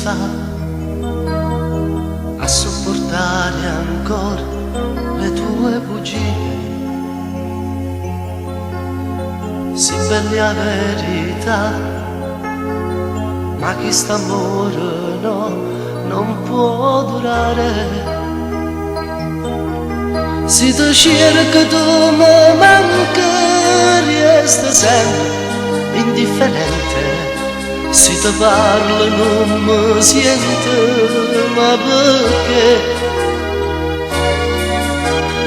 fa a sopportare ancora le tue bugie. Si bella la verità, ma chi sta amore no, non può durare. Si ti cerca tu mi manca, resta sempre indifferente. Si ti parla non mi sente, ma perché?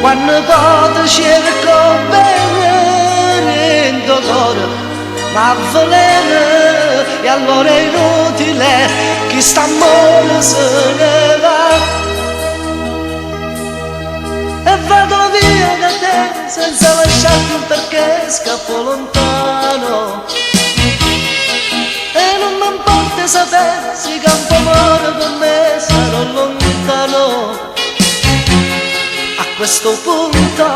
Quando poi ti cerco bene, rendo cuore, ma veleno, e allora è inutile che sta amore se ne va. E vado via da te senza lasciarti un perché, scappo lontano. E non mi importa sapere se campo amore per me sarò lontano. A questo punto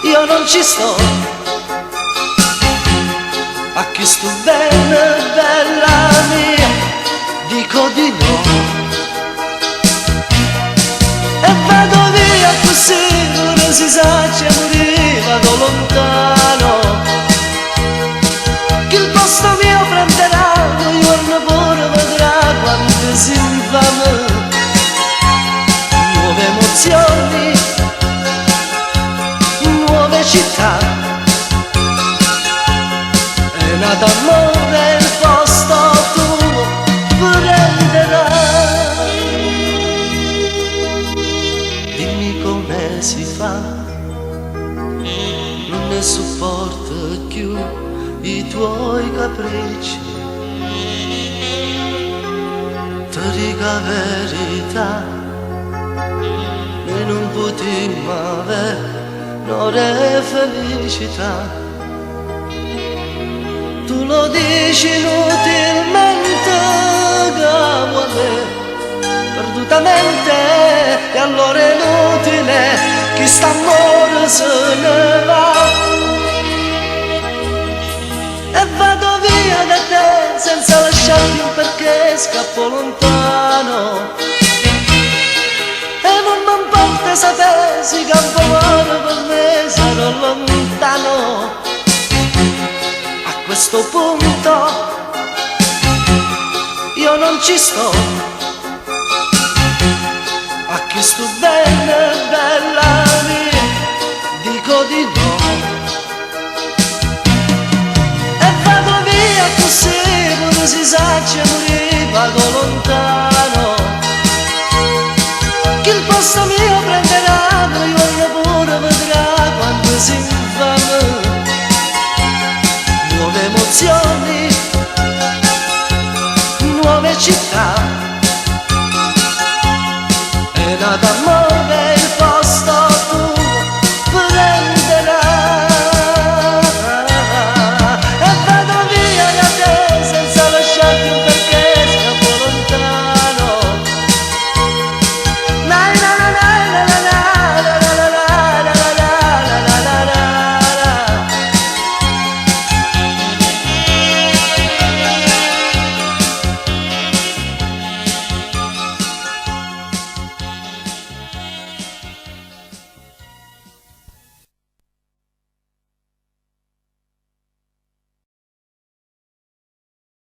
io non ci sto, a chi sto bene, bella mia, dico di no. E vado via così, non si sa c'è morire, vado lontano. Che il posto mio prenderà, un giorno pure vedrà quando si infama. Nuove emozioni, nuove città, è nato amore, il posto tuo prenderà. Dimmi come si fa, non ne sopporto più i tuoi capricci. Ti dico la verità, noi non potremmo avere un'ora felicità. Tu lo dici inutilmente, che vuole perdutamente, e allora è inutile che sta amore se ne va. E vado via da te senza lasciarti un perché, scappo lontano. E non mi importa sapere se campo amore per me sarò lontano. A questo punto io non ci sto, a chi sto bene, bella mia, dico di no. Così non si sa c'è morire, vado lontano. Che il posto mio prenderà, un giorno pure vedrà quando si infama. Nuove emozioni, nuove città, è nata